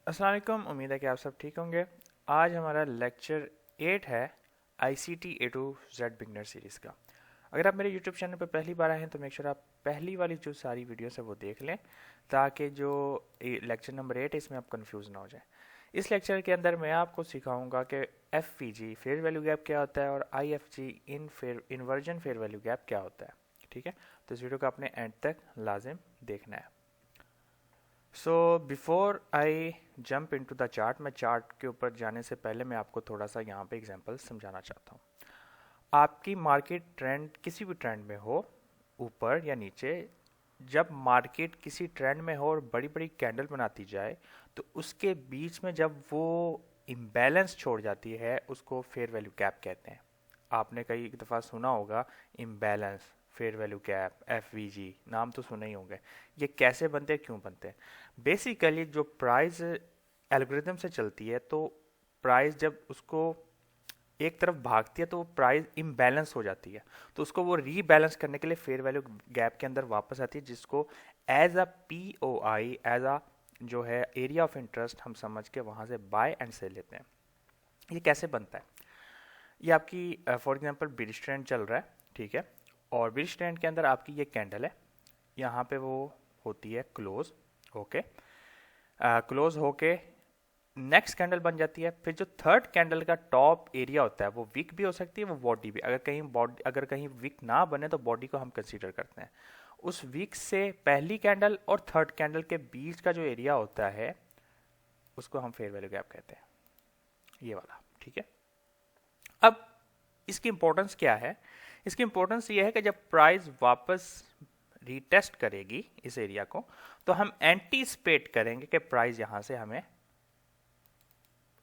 अस्सलाम वालेकुम। उम्मीद है कि आप सब ठीक होंगे। आज हमारा लेक्चर 8 है ICT A to Z beginner series का। अगर आप मेरे यूट्यूब चैनल पर पहली बार आए हैं तो मेक श्योर आप पहली वाली जो सारी वीडियोस है वो देख लें, ताकि जो लेक्चर नंबर 8 है इसमें आप कंफ्यूज ना हो जाए। इस लेक्चर के अंदर मैं आपको सिखाऊंगा कि FVG फेयर वैल्यू गैप क्या होता है और IFG inversion fair value gap क्या होता है। ठीक है, तो इस वीडियो को आपने एंड तक लाजिम देखना है। So before I jump into the chart, मैं चार्ट के ऊपर जाने से पहले मैं आपको थोड़ा सा यहाँ पे एग्जांपल समझाना चाहता हूँ। आपकी मार्केट ट्रेंड किसी भी ट्रेंड में हो, ऊपर या नीचे, जब मार्केट किसी ट्रेंड में हो और बड़ी बड़ी कैंडल बनाती जाए तो उसके बीच में जब वो इम्बैलेंस छोड़ जाती है उसको फेयर वैल्यू गैप कहते हैं। आपने कई एक दफ़ा सुना होगा imbalance, fair value gap, FVG, नाम तो सुने ही होंगे। ये कैसे बनते हैं, क्यों बनते हैं? बेसिकली जो प्राइस एल्गोरिथम से चलती है, तो प्राइस जब उसको एक तरफ भागती है तो वो प्राइस इम्बैलेंस हो जाती है, तो उसको वो रीबैलेंस करने के लिए फेयर वैल्यू गैप के अंदर वापस आती है, जिसको as a POI, as a जो है एरिया ऑफ इंटरेस्ट हम समझ के वहाँ से बाय एंड सेल लेते हैं। ये कैसे बनता है? ये आपकी फॉर एग्जांपल ब्रिटिश ट्रेंड चल रहा है, ठीक है, और ब्रिटिश ट्रेंड के अंदर आपकी ये कैंडल है, यहाँ पे वो होती है क्लोज, ओके, क्लोज होके नेक्स्ट कैंडल बन जाती है। फिर जो थर्ड कैंडल का टॉप एरिया होता है वो वीक भी हो सकती है, वो बॉडी भी। अगर कहीं वीक ना बने तो बॉडी को हम कंसीडर करते हैं। उस वीक से पहली कैंडल और थर्ड कैंडल के बीच का जो एरिया होता है उसको हम फेयर वैल्यू गैप कहते हैं, ये वाला। ठीक है, अब इसकी इंपॉर्टेंस क्या है? इसकी इंपॉर्टेंस ये है कि जब प्राइस वापस रीटेस्ट करेगी इस एरिया को, तो हम एंटीसिपेट करेंगे कि प्राइस यहां से हमें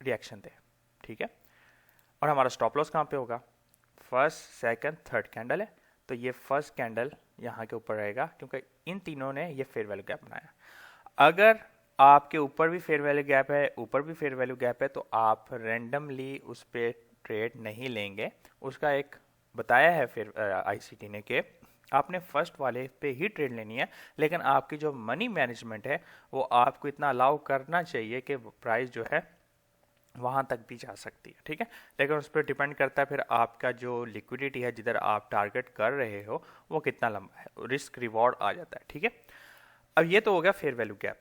रिएक्शन दे। ठीक है, और हमारा स्टॉप लॉस कहाँ पे होगा? फर्स्ट, सेकंड, थर्ड कैंडल है, तो ये फर्स्ट कैंडल यहाँ के ऊपर रहेगा, क्योंकि इन तीनों ने ये फेयर वैल्यू गैप बनाया। अगर आपके ऊपर भी फेयर वैल्यू गैप है, ऊपर भी फेयर वैल्यू गैप है, तो आप रैंडमली उस पर ट्रेड नहीं लेंगे। उसका एक बताया है फिर ICT ने कि आपने फर्स्ट वाले पे ही ट्रेड लेनी है, लेकिन आपकी जो मनी मैनेजमेंट है वो आपको इतना अलाउ करना चाहिए कि प्राइस जो है वहां तक भी जा सकती है। ठीक है, लेकिन उस पर डिपेंड करता है फिर आपका जो लिक्विडिटी है, जिधर आप टारगेट कर रहे हो, वो कितना लंबा है, रिस्क रिवॉर्ड आ जाता है। ठीक है, अब ये तो हो गया फेयर वैल्यू गैप।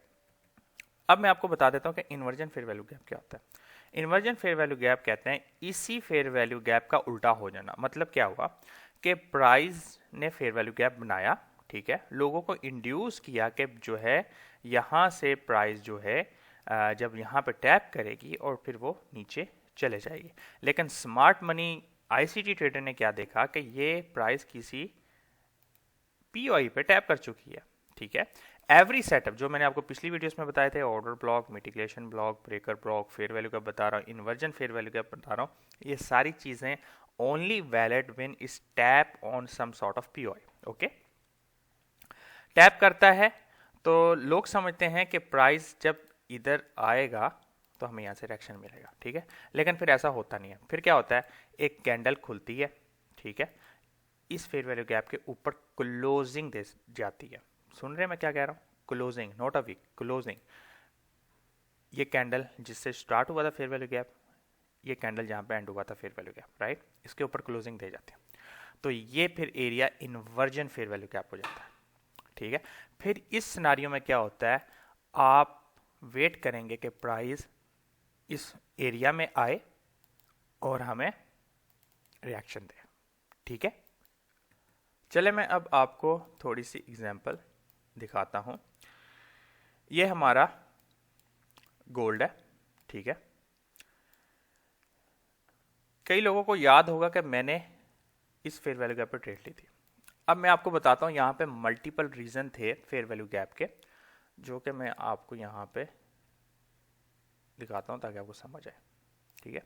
अब मैं आपको बता देता हूँ कि इन्वर्जन फेयर वैल्यू गैप क्या होता है। इन्वर्जन फेयर वैल्यू गैप कहते हैं इसी फेयर वैल्यू गैप का उल्टा हो जाना। मतलब क्या हुआ कि प्राइस ने फेयर वैल्यू गैप बनाया, ठीक है, लोगों को इंड्यूस किया कि जो है यहाँ से प्राइस जो है जब यहाँ पे टैप करेगी और फिर वो नीचे चले जाएगी। लेकिन स्मार्ट मनी ICT ट्रेडर ने क्या देखा कि ये प्राइस किसी POI पे टैप कर चुकी है। ठीक है, एवरी सेटअप जो मैंने आपको पिछली वीडियोस में बताए थे, order block, mitigation block, breaker block, fair value का बता रहा हूँ, इन्वर्जन फेयर वैल्यू का बता रहा हूँ, ये सारी चीजें only valid when is tap on some sort of POI। Okay, tap करता है तो लोग समझते हैं कि प्राइस जब इधर आएगा तो हमें यहाँ से रिएक्शन मिलेगा। ठीक है, लेकिन फिर ऐसा होता नहीं है। फिर क्या होता है, एक कैंडल खुलती है, ठीक है, इस फेयर वैल्यू गैप के ऊपर क्लोजिंग दे जाती है। सुन रहे हैं मैं क्या कह रहा हूँ? Closing, not a wick, closing. ये कैंडल जिससे स्टार्ट हुआ था फेयर वैल्यू गैप, ये कैंडल जहाँ पे एंड हुआ था फेयर वैल्यू गैप, राइट, इसके ऊपर क्लोजिंग दे जाती है, तो ये फिर area inversion fair value gap हो जाता है। ठीक है, फिर इस सिनारियो में क्या होता है, आप वेट करेंगे कि प्राइस इस एरिया में आए और हमें रिएक्शन दे। ठीक है, चले मैं अब आपको थोड़ी सी एग्जांपल दिखाता हूं। ये हमारा गोल्ड है, ठीक है, कई लोगों को याद होगा कि मैंने इस फेयर वैल्यू गैप पर ट्रेड ली थी। अब मैं आपको बताता हूं, यहां पे मल्टीपल रीजन थे फेयर वैल्यू गैप के, जो कि मैं आपको यहां पे दिखाता हूं ताकि आपको समझ आए। ठीक है,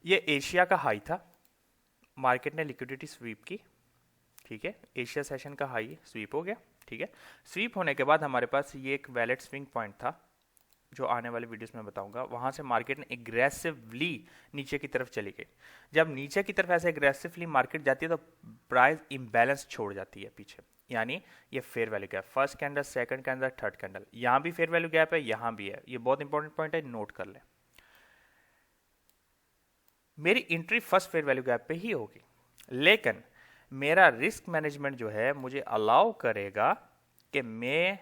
ये एशिया का हाई था, मार्केट ने लिक्विडिटी स्वीप की। ठीक है, एशिया सेशन का हाई स्वीप हो गया। ठीक है, स्वीप होने के बाद हमारे पास ये एक वैलिड स्विंग पॉइंट था, जो आने वाले वीडियोस में बताऊंगा, वहां से मार्केट ने एग्रेसिवली नीचे की तरफ चली गई। जब नीचे की तरफ ऐसे एग्रेसिवली मार्केट जाती है तो प्राइस इम्बैलेंस छोड़ जाती है पीछे, यानी ये fair value gap, first candle, second candle, third candle, यहाँ भी फेयर वैल्यू गैप है, यहाँ भी है। ये बहुत इंपॉर्टेंट पॉइंट है, नोट कर लें। मेरी entry first fair value gap पे ही होगी, लेकिन मेरा रिस्क मैनेजमेंट जो है मुझे अलाउ करेगा कि मैं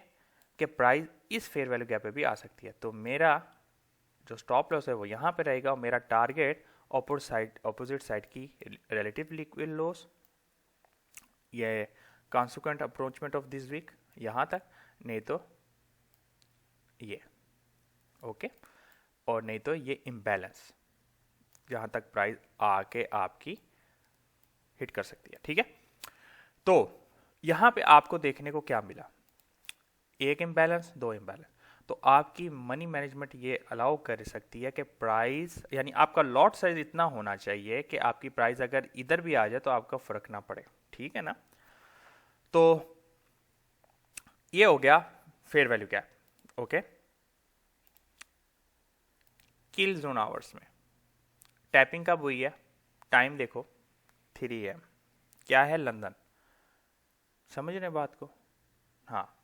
कि प्राइस इस फेयर वैल्यू गैप पे भी आ सकती है। तो मेरा जो स्टॉप लॉस है वो यहाँ पे रहेगा, और मेरा टारगेट ऑपोजिट साइड की रिलेटिव लिक्विड लॉस, ये consequent approachment of this week यहाँ तक, नहीं तो ये ओके, और नहीं तो ये इम्बैलेंस जहाँ तक प्राइस आके आपकी हिट कर सकती है। ठीक है, तो यहाँ पे आपको देखने को क्या मिला, एक इम्बैलेंस, दो इम्बैलेंस। तो आपकी मनी मैनेजमेंट ये अलाउ कर सकती है कि प्राइस, यानी आपका लॉट साइज इतना होना चाहिए कि आपकी प्राइस अगर इधर भी आ जाए तो आपका फर्क ना पड़े। ठीक है ना, तो ये हो गया फेयर वैल्यू गैप। ओके, किल जोन आवर्स में टैपिंग कब हुई है, टाइम देखो 3 AM, क्या है लंदन, समझ रहे बात को। हाँ,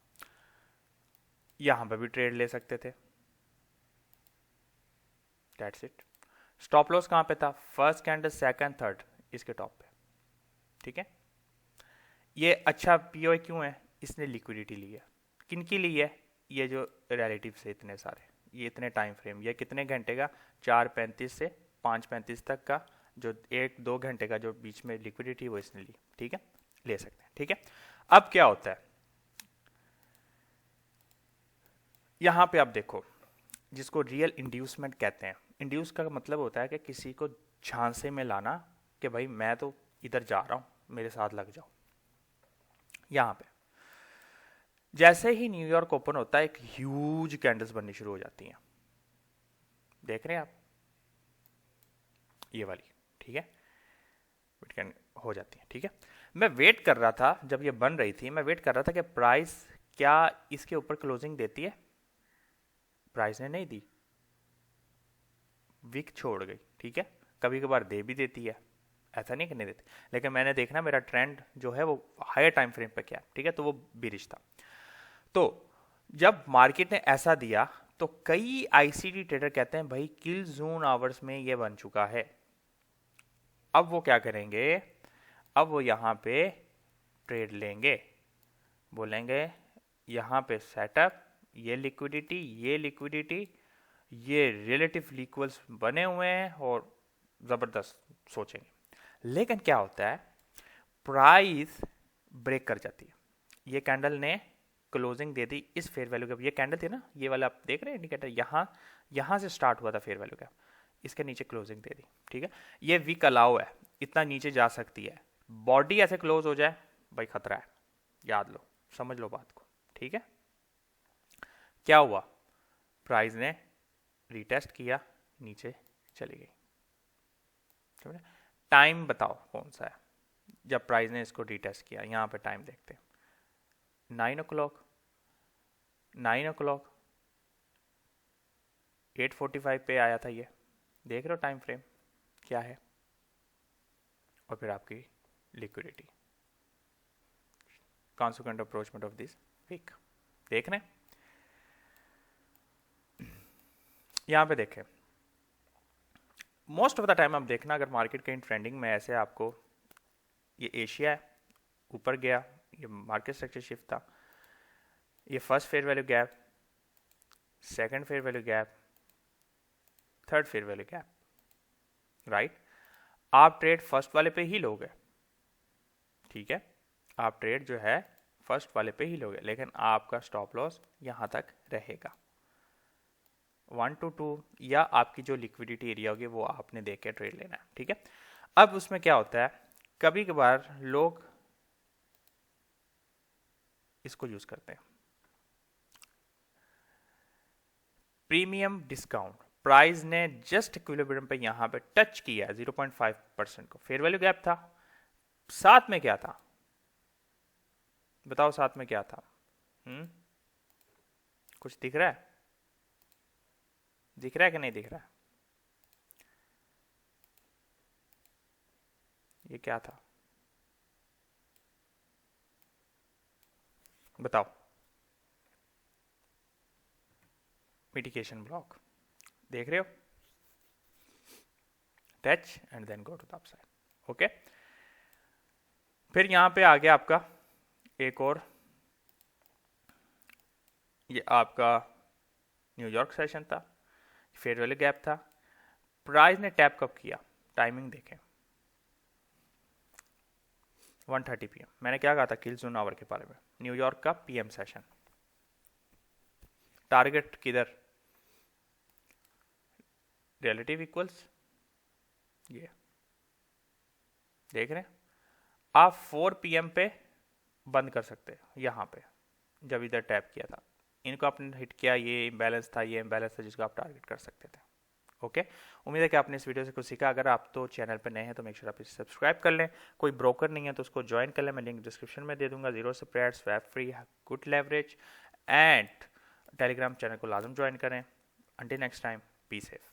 यहां पर भी ट्रेड ले सकते थे, दैट्स इट। स्टॉप लॉस कहां पे था, फर्स्ट कैंडल, सेकंड, थर्ड, इसके टॉप पे। ठीक है, ये अच्छा पीओ क्यों है, इसने लिक्विडिटी ली है। किन की ली है, ये जो रिलेटिव से इतने सारे, ये इतने टाइम फ्रेम, ये कितने घंटे का, 4:35 से 5:35 तक का, जो 1-2 घंटे का जो बीच में लिक्विडिटी वो इसने ली। ठीक है, ले सकते हैं। ठीक है, अब क्या होता है यहां पे, आप देखो, जिसको रियल इंड्यूसमेंट कहते हैं। इंड्यूस का मतलब होता है कि किसी को झांसे में लाना कि भाई मैं तो इधर जा रहा हूं, मेरे साथ लग जाओ। यहां पे जैसे ही न्यूयॉर्क ओपन होता है, एक ह्यूज कैंडल्स बननी शुरू हो जाती हैं, देख रहे हैं आप, ये वाली। ठीक है, बिटकॉइन हो जाती है। ठीक है, मैं वेट कर रहा था, जब ये बन रही थी मैं वेट कर रहा था कि प्राइस क्या इसके ऊपर क्लोजिंग देती है। प्राइस ने नहीं दी, वीक छोड़ गई। ठीक है, कभी कभार दे भी देती है, ऐसा नहीं करने देती, लेकिन मैंने देखना मेरा ट्रेंड जो है वो हायर टाइम फ्रेम पे क्या। ठीक है, तो वो बिरिश था। तो जब मार्केट ने ऐसा दिया तो कई आईसीडी ट्रेडर कहते हैं भाई किल जोन आवर्स में ये बन चुका है। अब वो क्या करेंगे, अब वो यहां पे ट्रेड लेंगे, बोलेंगे यहां पे सेटअप, ये लिक्विडिटी, ये लिक्विडिटी, ये रिलेटिव इक्वल्स बने हुए हैं, और जबरदस्त सोचेंगे। लेकिन क्या होता है, प्राइस ब्रेक कर जाती है। ये कैंडल ने क्लोजिंग दे दी इस फेयर वैल्यू गैप, ये कैंडल थी ना, ये वाला आप देख रहे हैं इंडिकेटर, यहां से स्टार्ट हुआ था फेयर वैल्यू गैप, इसके नीचे क्लोजिंग दे दी। ठीक है, ये वीक अलाउ है, इतना नीचे जा सकती है, बॉडी ऐसे क्लोज हो जाए भाई खतरा है, याद लो, समझ लो बात को। ठीक है, क्या हुआ, प्राइस ने रीटेस्ट किया, नीचे चली गई। टाइम बताओ कौन सा है जब प्राइस ने इसको रीटेस्ट किया, यहां पे टाइम देखते हैं, 9 o'clock, 9 o'clock, 8:45 पे आया था ये, देख रहे हो टाइम फ्रेम क्या है, और फिर आपकी liquidity, consequent approachment of this week, देख रहे हैं। यहां पे देखें, मोस्ट ऑफ द टाइम आप देखना, अगर मार्केट कहीं ट्रेंडिंग में ऐसे आपको, ये एशिया है, ऊपर गया, ये मार्केट स्ट्रक्चर शिफ्ट था, ये first fair value gap, second fair value gap, third fair value gap, right. आप ट्रेड फर्स्ट वाले पे ही लोगे, ठीक है, आप ट्रेड जो है फर्स्ट वाले पे ही लोगे, लेकिन आपका स्टॉप लॉस यहां तक रहेगा 1 to 2, या आपकी जो लिक्विडिटी एरिया होगी वो आपने देख के ट्रेड लेना है। ठीक है, अब उसमें क्या होता है, कभी कभार लोग इसको यूज करते हैं, प्रीमियम डिस्काउंट। प्राइस ने जस्ट इक्विलिब्रियम पे यहां पे टच किया 0.5% को, फेयर वैल्यू गैप था, साथ में क्या था बताओ, साथ में क्या था, कुछ दिख रहा है, दिख रहा है कि नहीं दिख रहा है? ये क्या था बताओ? मिटिगेशन ब्लॉक देख रहे हो? Touch and then go to the upside. Okay, फिर यहां पे आ गया आपका एक और, ये आपका न्यूयॉर्क सेशन था, फेयर वैल्यू गैप था। प्राइस ने टैप कब किया? टाइमिंग देखें, 1:30 PM। मैंने क्या कहा था किल जोन आवर के बारे में? न्यूयॉर्क का PM सेशन। टारगेट किधर? रिलेटिव इक्वल्स, ये देख रहे हैं आप? 4 PM पे बंद कर सकते हैं यहाँ पे, जब इधर टैप किया था इनको आपने हिट किया, ये इम्बैलेंस था, ये इम्बैलेंस था जिसको आप टारगेट कर सकते थे। ओके, उम्मीद है कि आपने इस वीडियो से कुछ सीखा। अगर आप तो चैनल पर नए हैं तो मेक श्योर आप इसे सब्सक्राइब कर लें। कोई ब्रोकर नहीं है तो उसको ज्वाइन कर लें, मैं लिंक डिस्क्रिप्शन में दे दूंगा। Zero spread, swap free, good leverage and Telegram channel को लाजम ज्वाइन करें। Until next time, be safe.